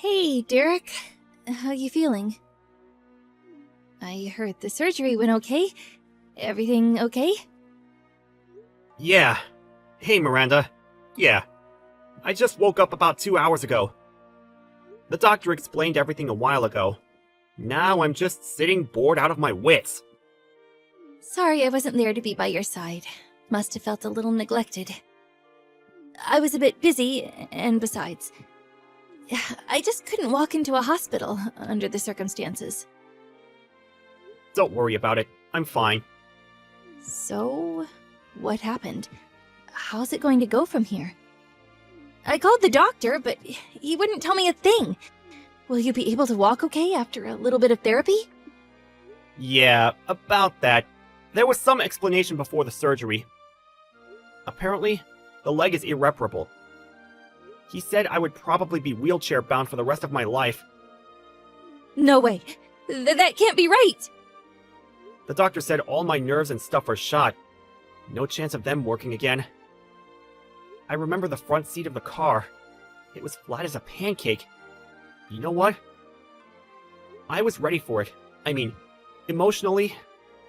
Hey, Derek. How you feeling? I heard the surgery went okay. Everything okay? Yeah. Hey, Miranda. Yeah. I just woke up about 2 hours ago. The doctor explained everything a while ago. Now I'm just sitting bored out of my wits. Sorry I wasn't there to be by your side. Must have felt a little neglected. I was a bit busy, and besides, I just couldn't walk into a hospital under the circumstances. Don't worry about it. I'm fine. So, what happened? How's it going to go from here? I called the doctor, but he wouldn't tell me a thing. Will you be able to walk okay after a little bit of therapy? Yeah, about that. There was some explanation before the surgery. Apparently, the leg is irreparable. He said I would probably be wheelchair-bound for the rest of my life. No way. That can't be right. The doctor said all my nerves and stuff are shot. No chance of them working again. I remember the front seat of the car. It was flat as a pancake. You know what? I was ready for it. I mean, emotionally,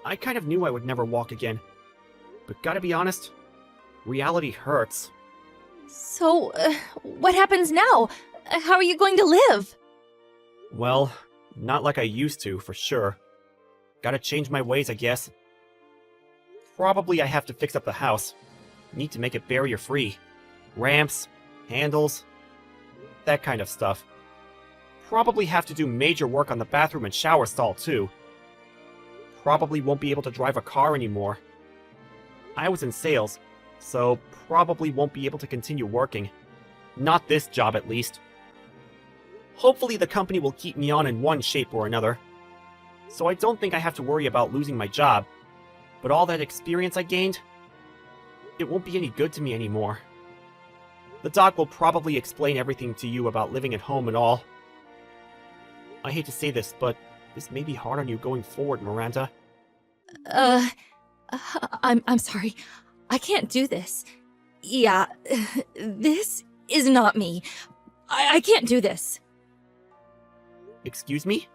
I kind of knew I would never walk again. But gotta be honest, reality hurts. So, what happens now? How are you going to live? Well, not like I used to, for sure. Gotta change my ways, I guess. Probably I have to fix up the house. Need to make it barrier-free. Ramps, handles, that kind of stuff. Probably have to do major work on the bathroom and shower stall, too. Probably won't be able to drive a car anymore. I was in sales, so probably won't be able to continue working. Not this job, at least. Hopefully the company will keep me on in one shape or another. So I don't think I have to worry about losing my job. But all that experience I gained, it won't be any good to me anymore. The doc will probably explain everything to you about living at home and all. I hate to say this, but this may be hard on you going forward, Miranda. I'm sorry. I can't do this. Yeah, this is not me. I can't do this. Excuse me?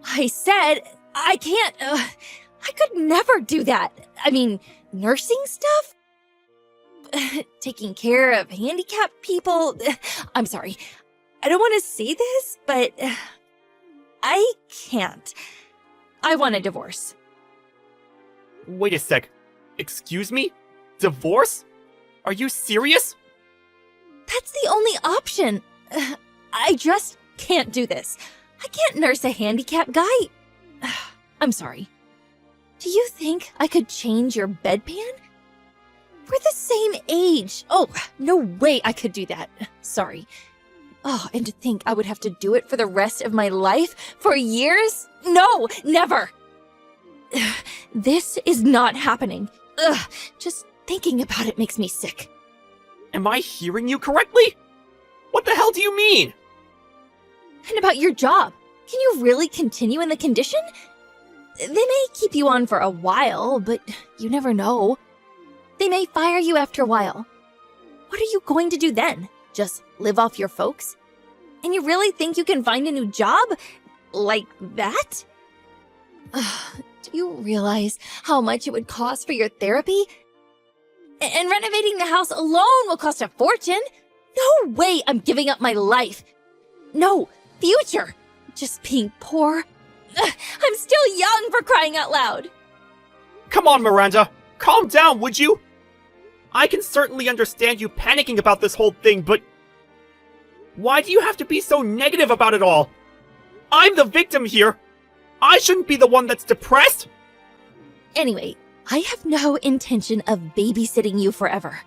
I said I can't. I could never do that. I mean, nursing stuff? Taking care of handicapped people? I'm sorry. I don't want to say this, but I can't. I want a divorce. Wait a sec. Excuse me? Divorce? Are you serious? That's the only option. I just can't do this. I can't nurse a handicapped guy. I'm sorry. Do you think I could change your bedpan? We're the same age. Oh, no way I could do that. Sorry. Oh, and to think I would have to do it for the rest of my life? For years? No, never. This is not happening. Ugh, just thinking about it makes me sick. Am I hearing you correctly? What the hell do you mean? And about your job. Can you really continue in the condition? They may keep you on for a while, but you never know. They may fire you after a while. What are you going to do then? Just live off your folks? And you really think you can find a new job? Like that? Do you realize how much it would cost for your therapy? And renovating the house alone will cost a fortune. No way I'm giving up my life. No, future. Just being poor. I'm still young, for crying out loud. Come on, Miranda. Calm down, would you? I can certainly understand you panicking about this whole thing, but why do you have to be so negative about it all? I'm the victim here. I shouldn't be the one that's depressed. Anyway, I have no intention of babysitting you forever.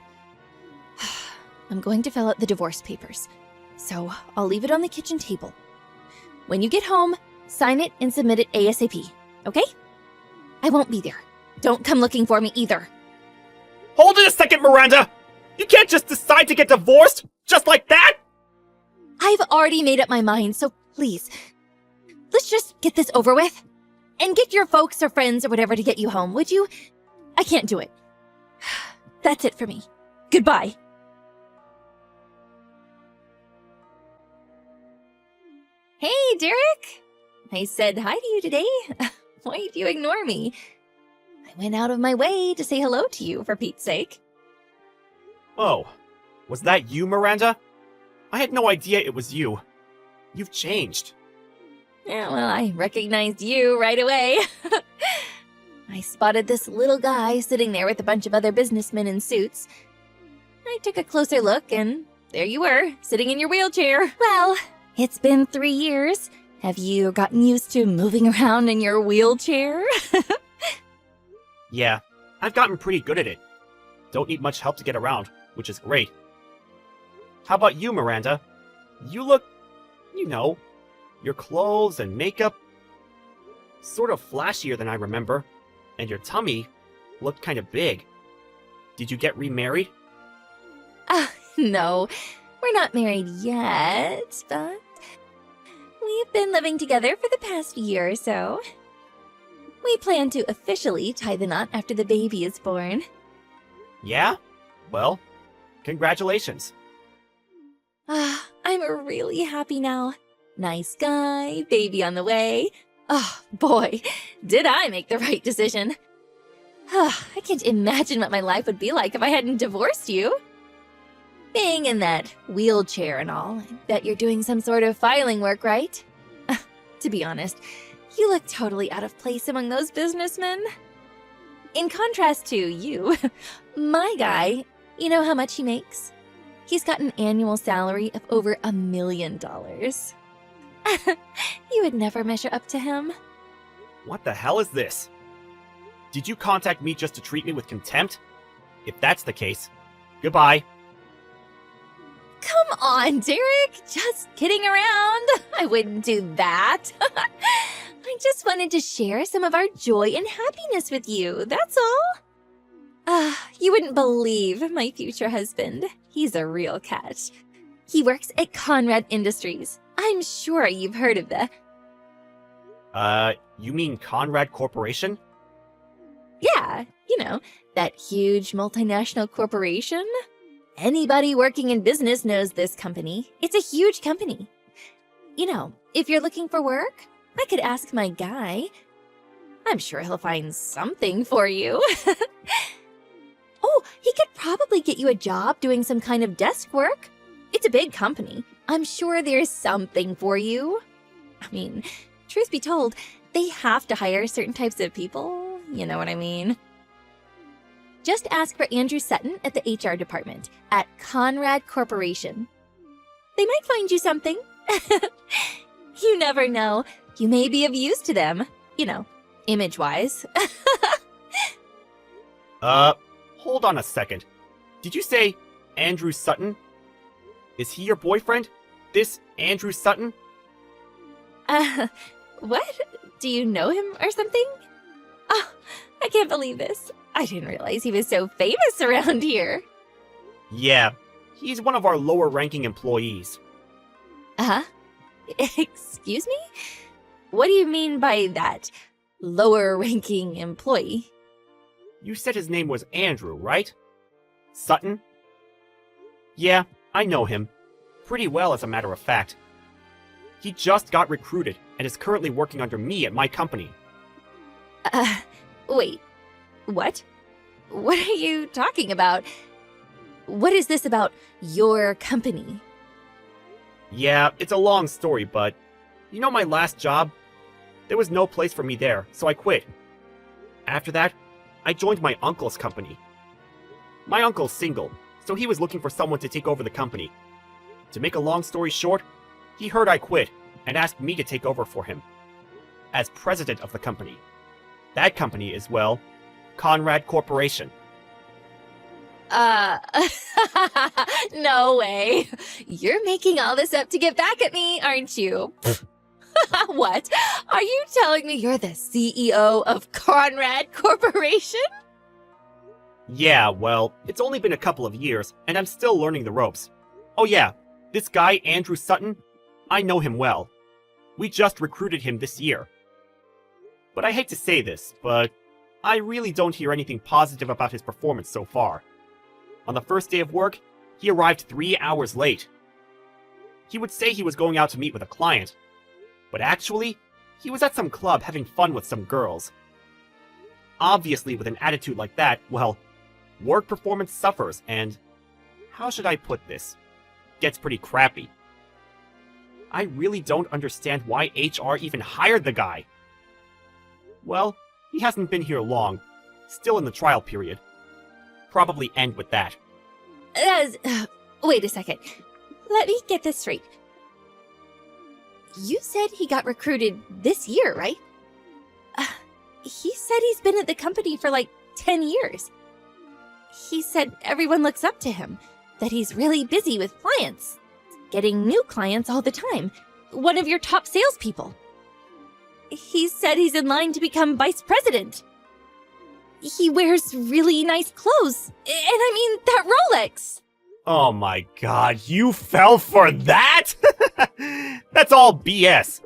I'm going to fill out the divorce papers, so I'll leave it on the kitchen table. When you get home, sign it and submit it ASAP, okay? I won't be there. Don't come looking for me either. Hold it a second, Miranda! You can't just decide to get divorced, just like that! I've already made up my mind, so please, let's just get this over with. And get your folks or friends or whatever to get you home, would you? I can't do it. That's it for me. Goodbye. Derek. I said hi to you today. Why did you ignore me? I went out of my way to say hello to you, for Pete's sake. Oh, was that you, Miranda? I had no idea it was you. You've changed. Yeah, well, I recognized you right away. I spotted this little guy sitting there with a bunch of other businessmen in suits. I took a closer look, and there you were, sitting in your wheelchair. Well, it's been 3 years. Have you gotten used to moving around in your wheelchair? Yeah, I've gotten pretty good at it. Don't need much help to get around, which is great. How about you, Miranda? You look, your clothes and makeup, sort of flashier than I remember, and your tummy looked kind of big. Did you get remarried? No, we're not married yet, but we've been living together for the past year or so. We plan to officially tie the knot after the baby is born. Yeah? Well, congratulations. I'm really happy now. Nice guy, baby on the way. Oh, boy, did I make the right decision. I can't imagine what my life would be like if I hadn't divorced you. Being in that wheelchair and all, I bet you're doing some sort of filing work, right? To be honest, you look totally out of place among those businessmen. In contrast to you, my guy, you know how much he makes? He's got an annual salary of over $1 million. You would never measure up to him. What the hell is this? Did you contact me just to treat me with contempt? If that's the case, goodbye. Come on, Derek. Just kidding around. I wouldn't do that. I just wanted to share some of our joy and happiness with you, that's all. You wouldn't believe my future husband. He's a real catch. He works at Conrad Industries. I'm sure you've heard of the... You mean Conrad Corporation? Yeah, that huge multinational corporation. Anybody working in business knows this company. It's a huge company. If you're looking for work, I could ask my guy. I'm sure he'll find something for you. Oh, he could probably get you a job doing some kind of desk work. It's a big company. I'm sure there's something for you. I mean, truth be told, they have to hire certain types of people. You know what I mean? Just ask for Andrew Sutton at the HR department at Conrad Corporation. They might find you something. You never know. You may be of use to them. Image-wise. Hold on a second. Did you say Andrew Sutton? Is he your boyfriend? This Andrew Sutton? What? Do you know him or something? Oh, I can't believe this. I didn't realize he was so famous around here. Yeah, he's one of our lower-ranking employees. Excuse me? What do you mean by that? Lower-ranking employee? You said his name was Andrew, right? Sutton? Yeah, I know him. Pretty well, as a matter of fact. He just got recruited and is currently working under me at my company. Wait. What? What are you talking about? What is this about your company? Yeah, it's a long story, but my last job? There was no place for me there, so I quit. After that, I joined my uncle's company. My uncle's single, so he was looking for someone to take over the company. To make a long story short, he heard I quit and asked me to take over for him as president of the company. That company is, well, Conrad Corporation. No way. You're making all this up to get back at me, aren't you? What? Are you telling me you're the CEO of Conrad Corporation? Yeah, well, it's only been a couple of years, and I'm still learning the ropes. Oh yeah, this guy, Andrew Sutton, I know him well. We just recruited him this year. But I hate to say this, but I really don't hear anything positive about his performance so far. On the first day of work, he arrived 3 hours late. He would say he was going out to meet with a client, But actually, he was at some club having fun with some girls. Obviously, with an attitude like that, well, work performance suffers and, how should I put this, gets pretty crappy. I really don't understand why HR even hired the guy. Well, he hasn't been here long, still in the trial period. Probably end with that. Wait a second. Let me get this straight. You said he got recruited this year, right? He said he's been at the company for like 10 years. He said everyone looks up to him, that he's really busy with clients, getting new clients all the time. One of your top salespeople. He said he's in line to become vice president. He wears really nice clothes, and I mean that Rolex. Oh my god, you fell for that? That's all BS.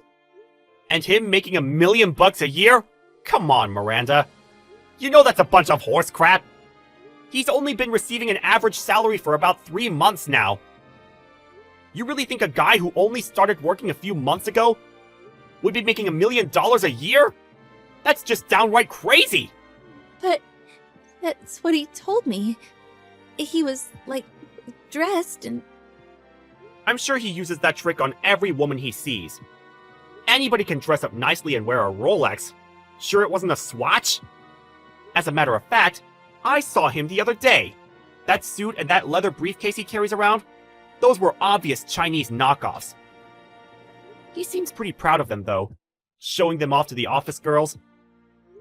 And him making $1 million a year? Come on, Miranda. You know that's a bunch of horse crap. He's only been receiving an average salary for about 3 months now. You really think a guy who only started working a few months ago would be making $1 million a year? That's just downright crazy. But that's what he told me. He was, like, dressed and... I'm sure he uses that trick on every woman he sees. Anybody can dress up nicely and wear a Rolex. Sure it wasn't a Swatch? As a matter of fact, I saw him the other day. That suit and that leather briefcase he carries around, those were obvious Chinese knockoffs. He seems pretty proud of them, though, showing them off to the office girls.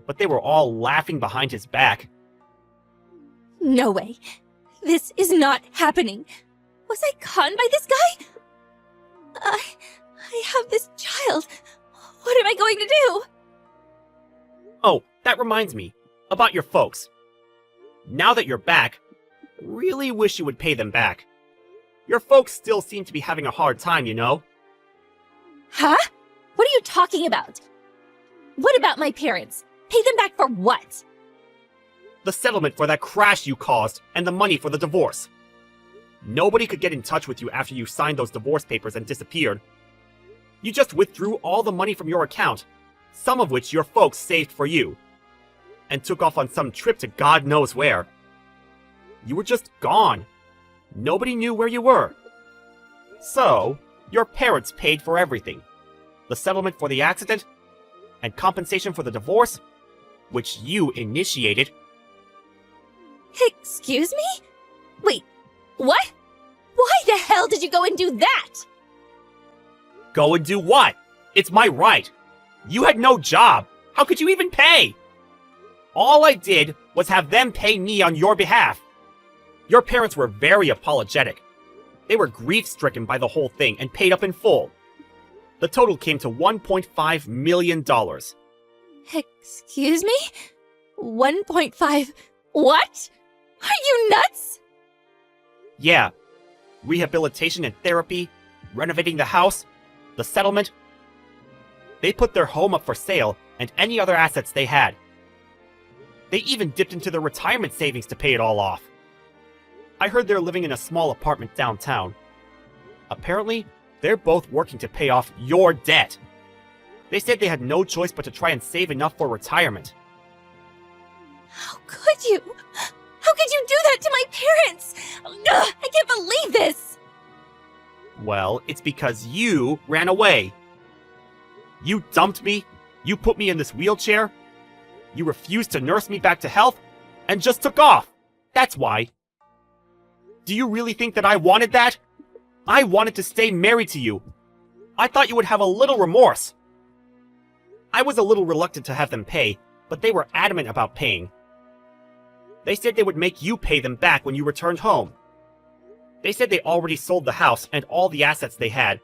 But they were all laughing behind his back. No way. This is not happening. Was I conned by this guy? I have this child. What am I going to do? Oh, that reminds me. About your folks. Now that you're back, really wish you would pay them back. Your folks still seem to be having a hard time, you know? Huh? What are you talking about? What about my parents? Pay them back for what? The settlement for that crash you caused, and the money for the divorce. Nobody could get in touch with you after you signed those divorce papers and disappeared. You just withdrew all the money from your account, some of which your folks saved for you, and took off on some trip to God knows where. You were just gone. Nobody knew where you were. So, your parents paid for everything. The settlement for the accident, and compensation for the divorce, which you initiated. Excuse me? Wait, what? Why the hell did you go and do that? Go and do what? It's my right. You had no job. How could you even pay? All I did was have them pay me on your behalf. Your parents were very apologetic. They were grief-stricken by the whole thing and paid up in full. The total came to $1.5 million. Excuse me? 1.5... What? Are you nuts? Yeah. Rehabilitation and therapy, renovating the house, the settlement. They put their home up for sale and any other assets they had. They even dipped into their retirement savings to pay it all off. I heard they're living in a small apartment downtown. Apparently, they're both working to pay off your debt. They said they had no choice but to try and save enough for retirement. How could you? How could you do that to my parents? Ugh, I can't believe this! Well, it's because you ran away. You dumped me, you put me in this wheelchair, you refused to nurse me back to health, and just took off. That's why. Do you really think that I wanted that? I wanted to stay married to you. I thought you would have a little remorse. I was a little reluctant to have them pay, but they were adamant about paying. They said they would make you pay them back when you returned home. They said they already sold the house and all the assets they had.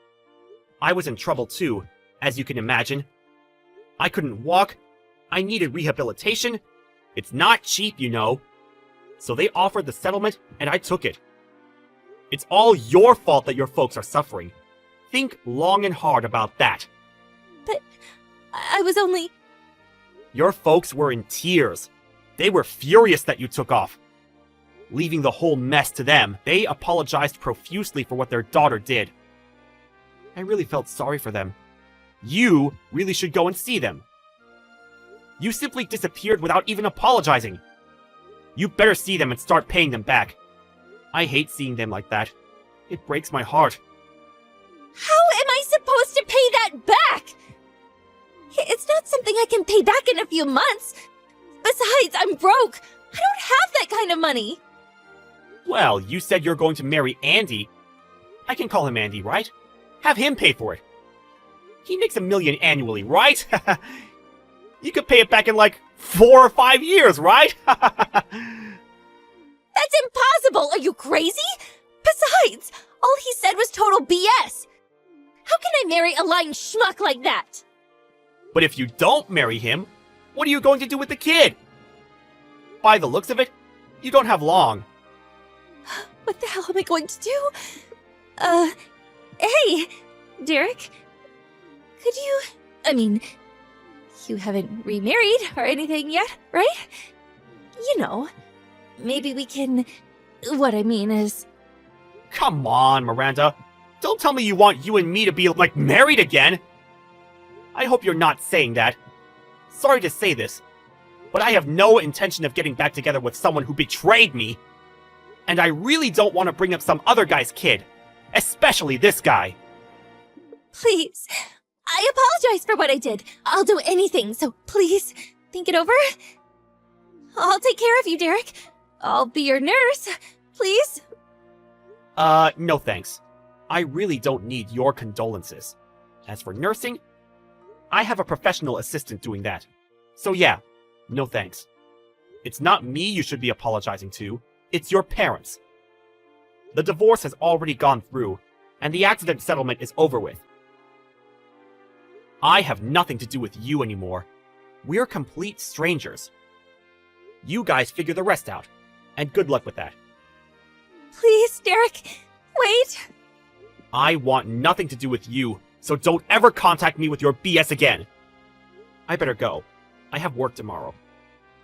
I was in trouble too, as you can imagine. I couldn't walk. I needed rehabilitation. It's not cheap, you know. So they offered the settlement, and I took it. It's all your fault that your folks are suffering. Think long and hard about that. But I was only... Your folks were in tears. They were furious that you took off. Leaving the whole mess to them, they apologized profusely for what their daughter did. I really felt sorry for them. You really should go and see them. You simply disappeared without even apologizing. You better see them and start paying them back. I hate seeing them like that. It breaks my heart. How am I supposed to pay that back? It's not something I can pay back in a few months. Besides, I'm broke. I don't have that kind of money. Well, you said you're going to marry Andy. I can call him Andy, right? Have him pay for it. He makes $1 million annually, right? You could pay it back in like 4 or 5 years, right? That's impossible! Are you crazy? Besides, all he said was total BS. How can I marry a lying schmuck like that? But if you don't marry him, what are you going to do with the kid? By the looks of it, you don't have long. What the hell am I going to do? Hey, Derek. Could you... you haven't remarried or anything yet, right? You know, maybe we can... What I mean is... Come on, Miranda. Don't tell me you want you and me to be, like, married again. I hope you're not saying that. Sorry to say this, but I have no intention of getting back together with someone who betrayed me. And I really don't want to bring up some other guy's kid. Especially this guy. Please. I apologize for what I did. I'll do anything, so please, think it over. I'll take care of you, Derek. I'll be your nurse. Please? No thanks. I really don't need your condolences. As for nursing, I have a professional assistant doing that. So yeah, no thanks. It's not me you should be apologizing to, it's your parents. The divorce has already gone through, and the accident settlement is over with. I have nothing to do with you anymore. We're complete strangers. You guys figure the rest out, and good luck with that. Please, Derek, wait. I want nothing to do with you, so don't ever contact me with your BS again. I better go. I have work tomorrow.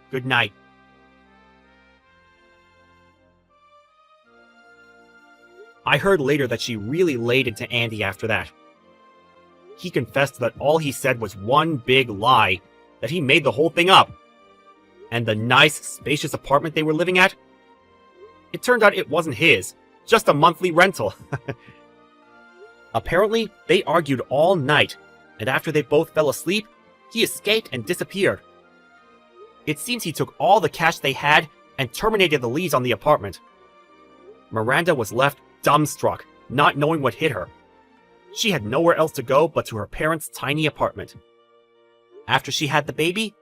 Good night. I heard later that she really laid into Andy after that. He confessed that all he said was one big lie, that he made the whole thing up. And the nice, spacious apartment they were living at? It turned out it wasn't his, just a monthly rental. Apparently, they argued all night, and after they both fell asleep, he escaped and disappeared. It seems he took all the cash they had and terminated the lease on the apartment. Miranda was left dumbstruck, not knowing what hit her. She had nowhere else to go but to her parents' tiny apartment. After she had the baby,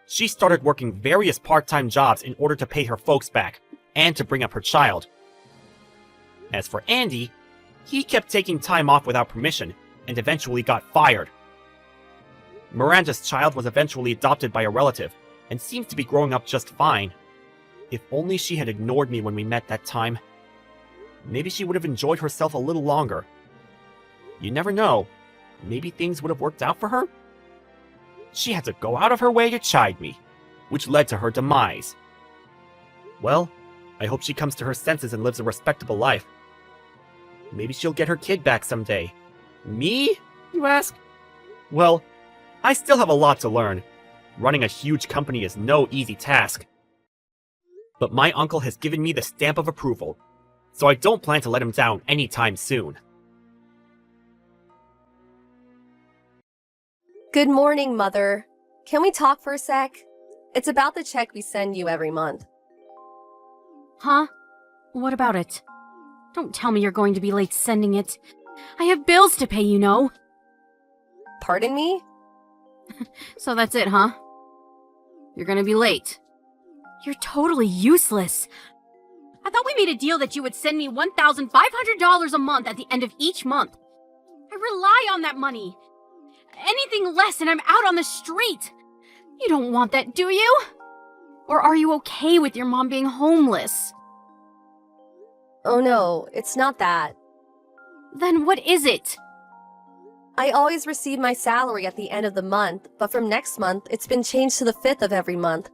she started working various part-time jobs in order to pay her folks back, and to bring up her child. As for Andy, he kept taking time off without permission, and eventually got fired. Miranda's child was eventually adopted by a relative, and seems to be growing up just fine. If only she had ignored me when we met that time. Maybe she would have enjoyed herself a little longer. You never know. Maybe things would have worked out for her? She had to go out of her way to chide me, which led to her demise. Well, I hope she comes to her senses and lives a respectable life. Maybe she'll get her kid back someday. Me, you ask? Well, I still have a lot to learn. Running a huge company is no easy task. But my uncle has given me the stamp of approval, so I don't plan to let him down anytime soon. Good morning, Mother. Can we talk for a sec? It's about the check we send you every month. Huh? What about it? Don't tell me you're going to be late sending it. I have bills to pay, you know. Pardon me? So that's it, huh? You're gonna be late. You're totally useless. I thought we made a deal that you would send me $1,500 a month at the end of each month. I rely on that money. Anything less and I'm out on the street. You don't want that, do you? Or are you okay with your mom being homeless? Oh no, it's not that. Then what is it? I always receive my salary at the end of the month, but from next month, it's been changed to the 5th of every month.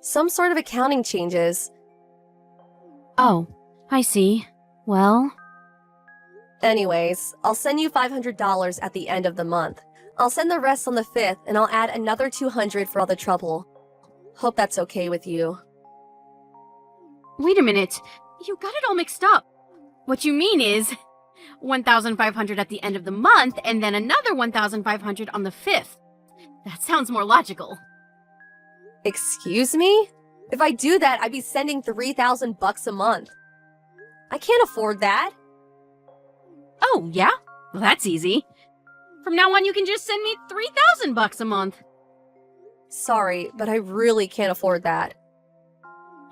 Some sort of accounting changes. Oh, I see. Well... Anyways, I'll send you $500 at the end of the month. I'll send the rest on the 5th, and I'll add another 200 for all the trouble. Hope that's okay with you. Wait a minute. You got it all mixed up. What you mean is 1,500 at the end of the month, and then another 1,500 on the 5th. That sounds more logical. Excuse me? If I do that, I'd be sending $3,000 a month. I can't afford that. Oh, yeah? Well, that's easy. From now on, you can just send me $3,000 a month. Sorry, but I really can't afford that.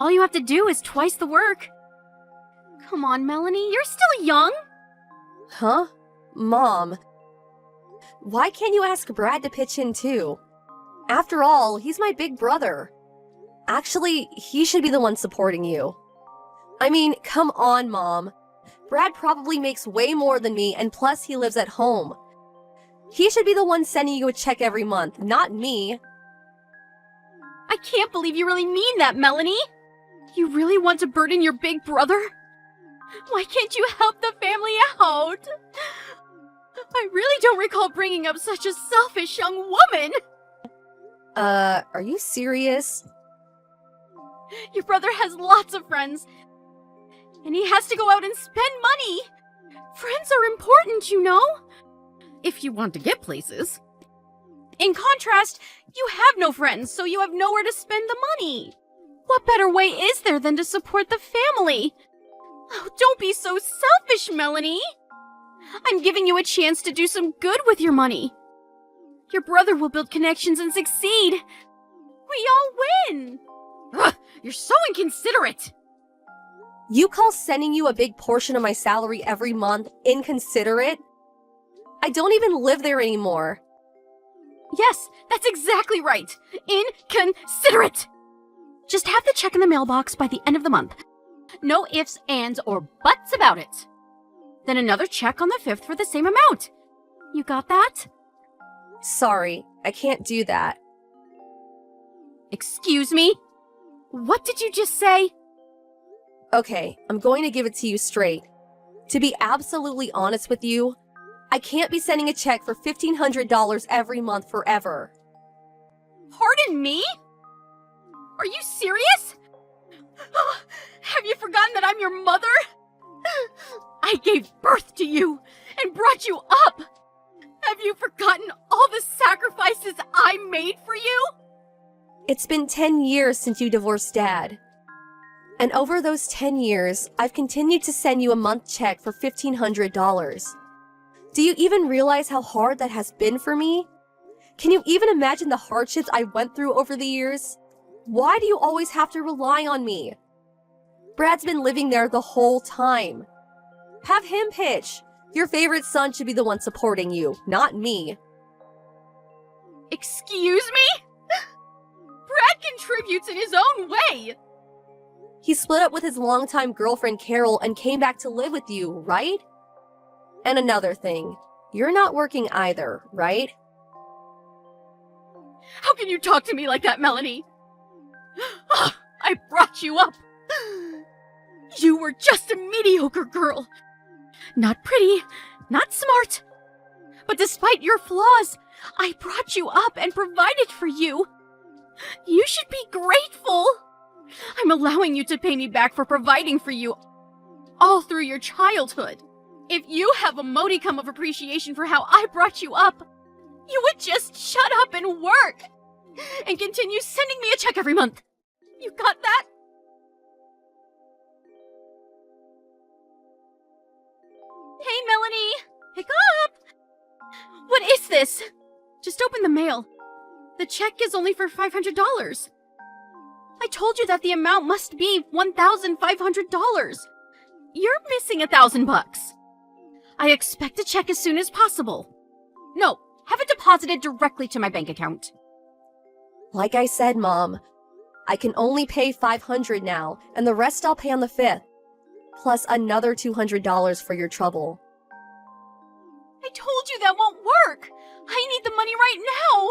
All you have to do is twice the work. Come on, Melanie, you're still young. Huh? Mom. Why can't you ask Brad to pitch in too? After all, he's my big brother. Actually, he should be the one supporting you. I mean, come on, Mom. Brad probably makes way more than me, and plus he lives at home. He should be the one sending you a check every month, not me. I can't believe you really mean that, Melanie. You really want to burden your big brother? Why can't you help the family out? I really don't recall bringing up such a selfish young woman. Are you serious? Your brother has lots of friends, and he has to go out and spend money. Friends are important, you know? If you want to get places. In contrast, you have no friends, so you have nowhere to spend the money. What better way is there than to support the family? Oh, don't be so selfish, Melanie. I'm giving you a chance to do some good with your money. Your brother will build connections and succeed. We all win. Ugh, you're so inconsiderate. You call sending you a big portion of my salary every month inconsiderate? I don't even live there anymore. Yes, that's exactly right. Inconsiderate. Just have the check in the mailbox by the end of the month. No ifs, ands, or buts about it. Then another check on the 5th for the same amount. You got that? Sorry, I can't do that. Excuse me? What did you just say? Okay, I'm going to give it to you straight. To be absolutely honest with you, I can't be sending a check for $1,500 every month forever. Pardon me? Are you serious? Have you forgotten that I'm your mother? I gave birth to you and brought you up. Have you forgotten all the sacrifices I made for you? It's been 10 years since you divorced Dad. And over those 10 years, I've continued to send you a month check for $1,500. Do you even realize how hard that has been for me? Can you even imagine the hardships I went through over the years? Why do you always have to rely on me? Brad's been living there the whole time. Have him pitch. Your favorite son should be the one supporting you, not me. Excuse me? Brad contributes in his own way. He split up with his longtime girlfriend Carol and came back to live with you, right? And another thing, you're not working either, right? How can you talk to me like that, Melanie? I brought you up. You were just a mediocre girl. Not pretty, not smart. But despite your flaws, I brought you up and provided for you. You should be grateful. I'm allowing you to pay me back for providing for you all through your childhood. If you have a modicum of appreciation for how I brought you up, you would just shut up and work and continue sending me a check every month. You got that? Hey, Melanie! Pick up! What is this? Just open the mail. The check is only for $500. I told you that the amount must be $1,500. You're missing $1,000. I expect a check as soon as possible. No, have it deposited directly to my bank account. Like I said, Mom, I can only pay $500 now, and the rest I'll pay on the 5th. Plus another $200 for your trouble. I told you that won't work! I need the money right now!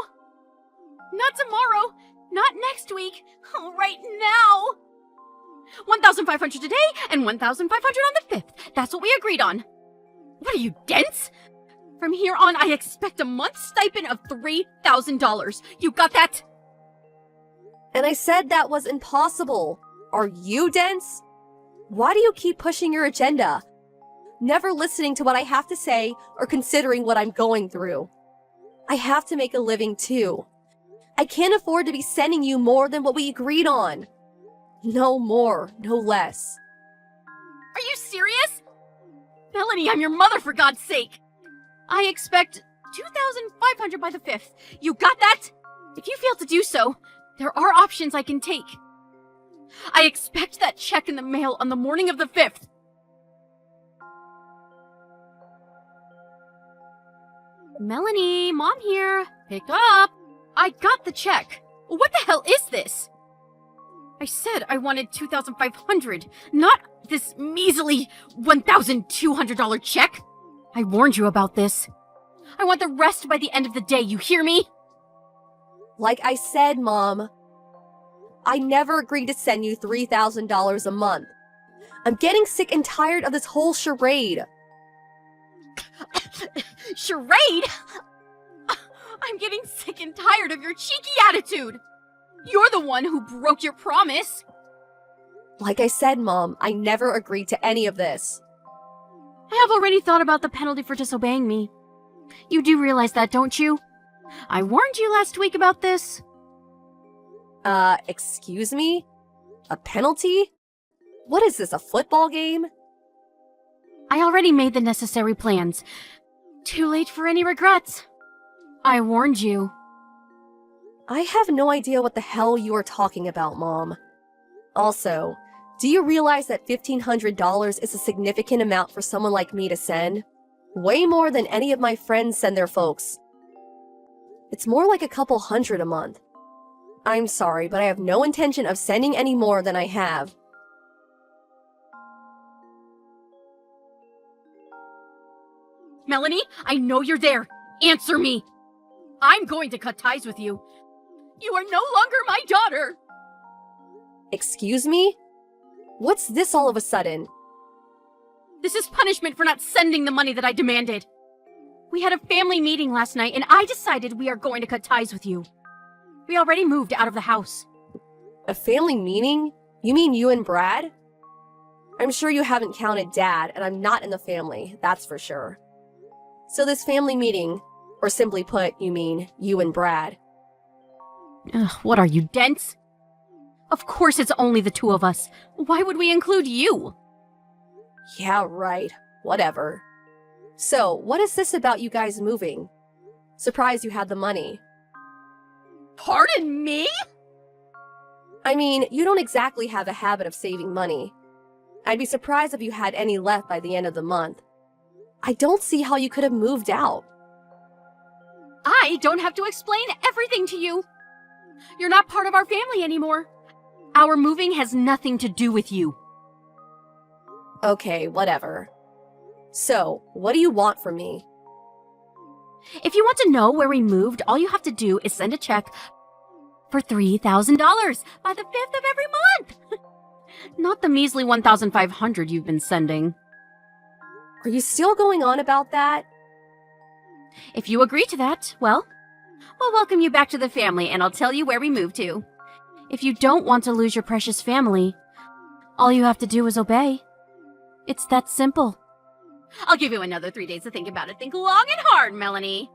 Not tomorrow, not next week, right now! 1,500 today and 1,500 on the 5th. That's what we agreed on. What are you, dense? From here on, I expect a month's stipend of $3,000. You got that? And I said that was impossible. Are you dense? Why do you keep pushing your agenda? Never listening to what I have to say or considering what I'm going through. I have to make a living too. I can't afford to be sending you more than what we agreed on. No more, no less. Are you serious? Melanie, I'm your mother, for God's sake. I expect $2,500 by the 5th. You got that? If you fail to do so, there are options I can take. I expect that check in the mail on the morning of the 5th. Melanie, Mom here. Pick up. I got the check. What the hell is this? I said I wanted $2,500, not this measly $1,200 check. I warned you about this. I want the rest by the end of the day, you hear me? Like I said, Mom, I never agreed to send you $3,000 a month. I'm getting sick and tired of this whole charade. Charade? I'm getting sick and tired of your cheeky attitude. You're the one who broke your promise. Like I said, Mom, I never agreed to any of this. I have already thought about the penalty for disobeying me. You do realize that, don't you? I warned you last week about this. Excuse me? A penalty? What is this, a football game? I already made the necessary plans. Too late for any regrets. I warned you. I have no idea what the hell you are talking about, Mom. Also, do you realize that $1,500 is a significant amount for someone like me to send? Way more than any of my friends send their folks. It's more like a couple hundred a month. I'm sorry, but I have no intention of sending any more than I have. Melanie, I know you're there. Answer me. I'm going to cut ties with you. You are no longer my daughter. Excuse me? What's this all of a sudden? This is punishment for not sending the money that I demanded. We had a family meeting last night, and I decided we are going to cut ties with you. We already moved out of the house. A family meeting? You mean you and Brad? I'm sure you haven't counted Dad, and I'm not in the family, that's for sure. So this family meeting, or simply put, you mean you and Brad. Ugh, what are you, dense? Of course it's only the two of us. Why would we include you? Yeah, right. Whatever. So, what is this about you guys moving? Surprised you had the money. Pardon me? I mean, you don't exactly have a habit of saving money. I'd be surprised if you had any left by the end of the month. I don't see how you could have moved out. I don't have to explain everything to you. You're not part of our family anymore. Our moving has nothing to do with you. Okay, whatever. So, what do you want from me? If you want to know where we moved, all you have to do is send a check for $3,000 by the 5th of every month. Not the measly $1,500 you've been sending. Are you still going on about that? If you agree to that, well, we'll welcome you back to the family and I'll tell you where we moved to. If you don't want to lose your precious family, all you have to do is obey. It's that simple. I'll give you another 3 days to think about it. Think long and hard, Melanie.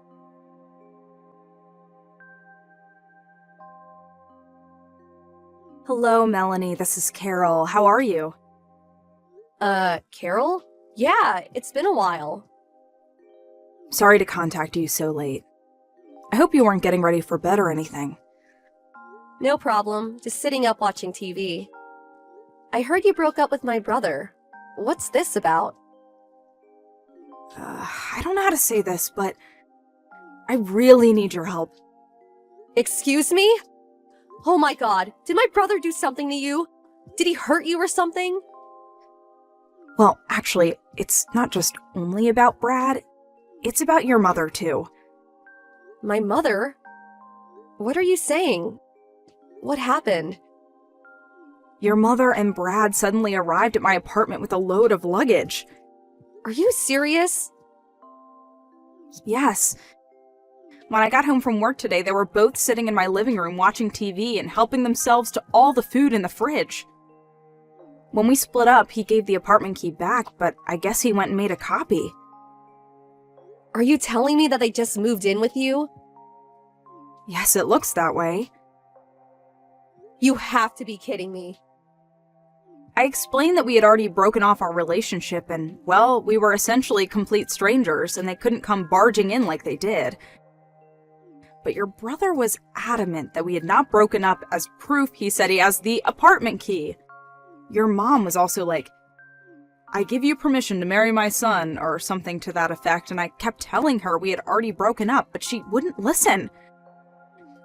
Hello, Melanie. This is Carol. How are you? Carol? Yeah, it's been a while. Sorry to contact you so late. I hope you weren't getting ready for bed or anything. No problem. Just sitting up watching TV. I heard you broke up with my brother. What's this about? I don't know how to say this, but I really need your help. Excuse me? Oh my god, did my brother do something to you? Did he hurt you or something? Well, actually, it's not just only about Brad. It's about your mother, too. My mother? What are you saying? What happened? Your mother and Brad suddenly arrived at my apartment with a load of luggage. Are you serious? Yes. When I got home from work today, they were both sitting in my living room watching TV and helping themselves to all the food in the fridge. When we split up, he gave the apartment key back, but I guess he went and made a copy. Are you telling me that they just moved in with you? Yes, it looks that way. You have to be kidding me. I explained that we had already broken off our relationship and, well, we were essentially complete strangers and they couldn't come barging in like they did. But your brother was adamant that we had not broken up. As proof, he said he has the apartment key. Your mom was also like, I give you permission to marry my son, or something to that effect, and I kept telling her we had already broken up, but she wouldn't listen.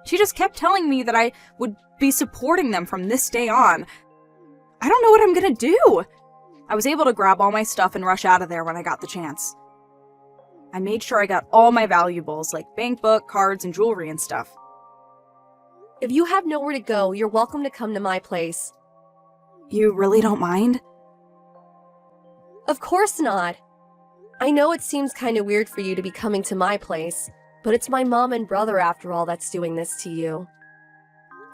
She just kept telling me that I would be supporting them from this day on. I don't know what I'm gonna do. I was able to grab all my stuff and rush out of there when I got the chance. I made sure I got all my valuables, like bank book, cards, and jewelry and stuff. If you have nowhere to go, you're welcome to come to my place. You really don't mind? Of course not. I know it seems kind of weird for you to be coming to my place, but it's my mom and brother after all that's doing this to you.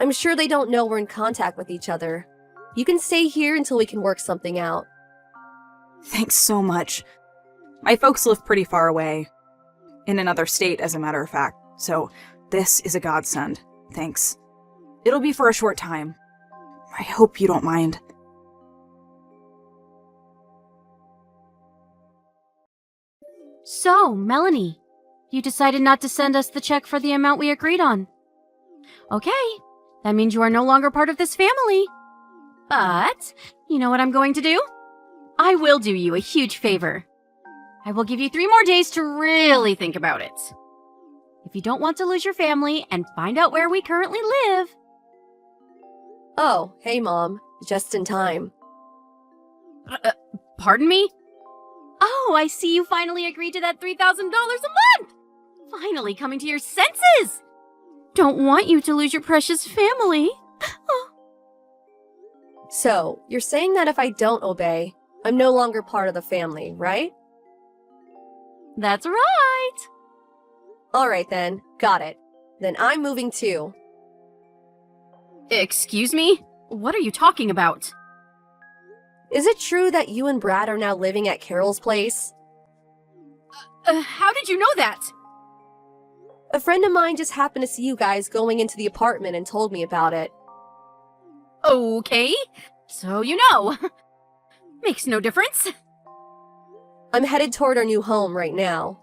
I'm sure they don't know we're in contact with each other. You can stay here until we can work something out. Thanks so much. My folks live pretty far away. In another state, as a matter of fact. So, this is a godsend. Thanks. It'll be for a short time. I hope you don't mind. So, Melanie, you decided not to send us the check for the amount we agreed on. Okay, that means you are no longer part of this family. But, you know what I'm going to do? I will do you a huge favor. I will give you 3 more days to really think about it. If you don't want to lose your family and find out where we currently live. Oh, hey Mom. Just in time. Pardon me? Oh, I see you finally agreed to that $3,000 a month! Finally coming to your senses! Don't want you to lose your precious family. So, you're saying that if I don't obey, I'm no longer part of the family, right? That's right! Alright then, got it. Then I'm moving too. Excuse me? What are you talking about? Is it true that you and Brad are now living at Carol's place? How did you know that? A friend of mine just happened to see you guys going into the apartment and told me about it. Okay, so you know. Makes no difference. I'm headed toward our new home right now.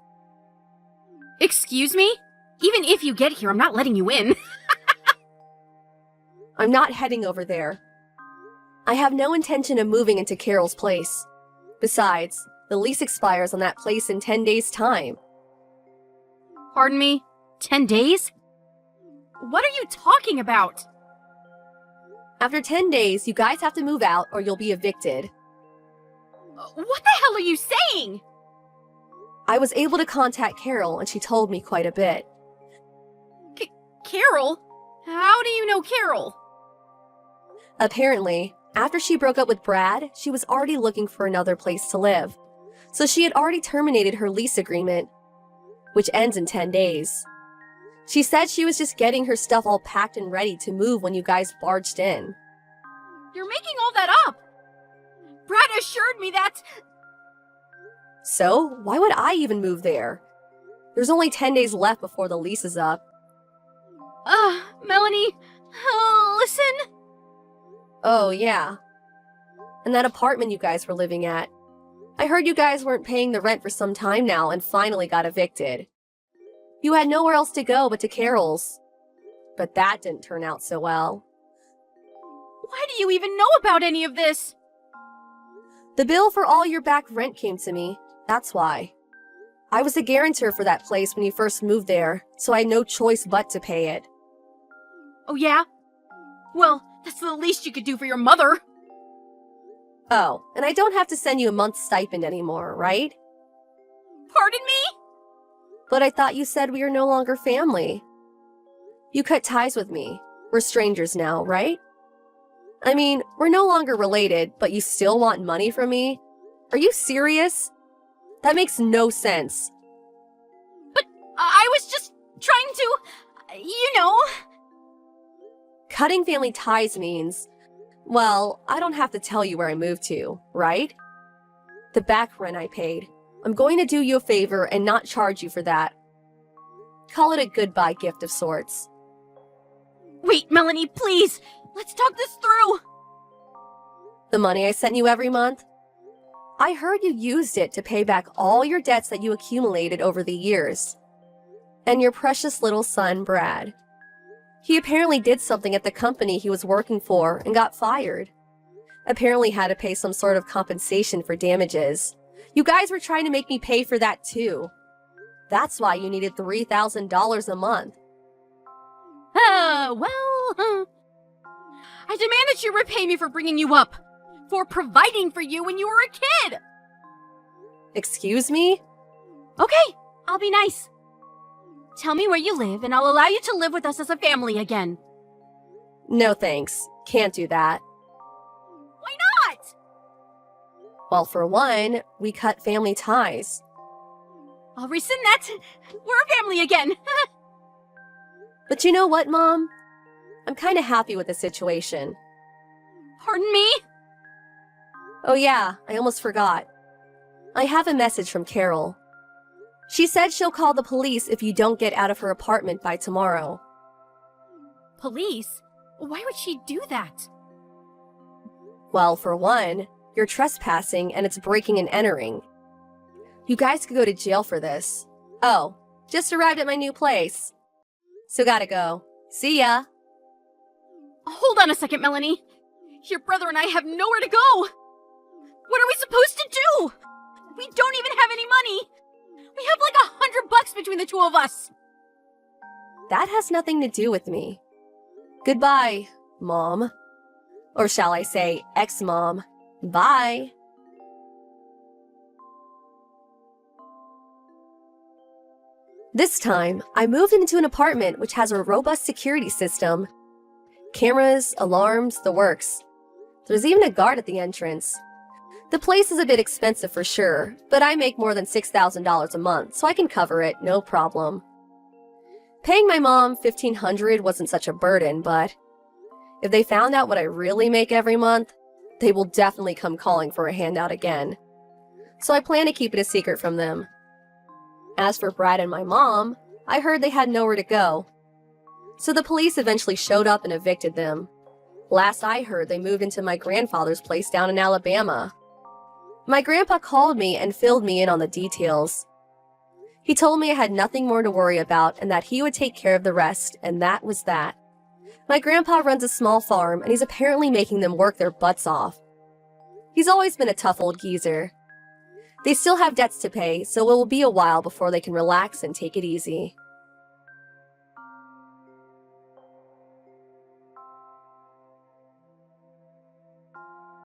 Excuse me? Even if you get here, I'm not letting you in. I'm not heading over there. I have no intention of moving into Carol's place. Besides, the lease expires on that place in 10 days' time. Pardon me? 10 days? What are you talking about? After 10 days, you guys have to move out or you'll be evicted. What the hell are you saying? I was able to contact Carol and she told me quite a bit. Carol? How do you know Carol? Apparently, after she broke up with Brad, she was already looking for another place to live. So she had already terminated her lease agreement, which ends in 10 days. She said she was just getting her stuff all packed and ready to move when you guys barged in. You're making all that up! Brad assured me that... So, why would I even move there? There's only 10 days left before the lease is up. Melanie, listen. Oh, yeah. And that apartment you guys were living at. I heard you guys weren't paying the rent for some time now and finally got evicted. You had nowhere else to go but to Carol's. But that didn't turn out so well. Why do you even know about any of this? The bill for all your back rent came to me. That's why. I was the guarantor for that place when you first moved there, so I had no choice but to pay it. Oh, yeah? Well, that's the least you could do for your mother. Oh, and I don't have to send you a month's stipend anymore, right? Pardon me? But I thought you said we are no longer family. You cut ties with me. We're strangers now, right? I mean, we're no longer related, but you still want money from me? Are you serious? That makes no sense. I was just trying to, you know. Cutting family ties means, well, I don't have to tell you where I moved to, right? The back rent I paid. I'm going to do you a favor and not charge you for that. Call it a goodbye gift of sorts. Wait, Melanie, please. Let's talk this through. The money I sent you every month? I heard you used it to pay back all your debts that you accumulated over the years. And your precious little son, Brad. He apparently did something at the company he was working for and got fired. Apparently had to pay some sort of compensation for damages. You guys were trying to make me pay for that too. That's why you needed $3,000 a month. Well, I demand that you repay me for bringing you up, for providing for you when you were a kid. Excuse me? Okay, I'll be nice. Tell me where you live, and I'll allow you to live with us as a family again. No thanks. Can't do that. Why not? Well, for one, we cut family ties. I'll rescind that. We're a family again. But you know what, Mom? I'm kind of happy with the situation. Pardon me? Oh yeah, I almost forgot. I have a message from Carol. She said she'll call the police if you don't get out of her apartment by tomorrow. Police? Why would she do that? Well, for one, you're trespassing and it's breaking and entering. You guys could go to jail for this. Oh, just arrived at my new place. So gotta go. See ya. Hold on a second, Melanie. Your brother and I have nowhere to go. What are we supposed to do? We don't even have any money. We have like $100 between the two of us. That has nothing to do with me. Goodbye, Mom. Or shall I say, ex-mom. Bye. This time, I moved into an apartment which has a robust security system. Cameras, alarms, the works. There's even a guard at the entrance. The place is a bit expensive for sure, but I make more than $6,000 a month, so I can cover it, no problem. Paying my mom $1,500 wasn't such a burden, but if they found out what I really make every month, they will definitely come calling for a handout again. So I plan to keep it a secret from them. As for Brad and my mom, I heard they had nowhere to go. So the police eventually showed up and evicted them. Last I heard, they moved into my grandfather's place down in Alabama. My grandpa called me and filled me in on the details. He told me I had nothing more to worry about and that he would take care of the rest, and that was that. My grandpa runs a small farm, and he's apparently making them work their butts off. He's always been a tough old geezer. They still have debts to pay, so it will be a while before they can relax and take it easy.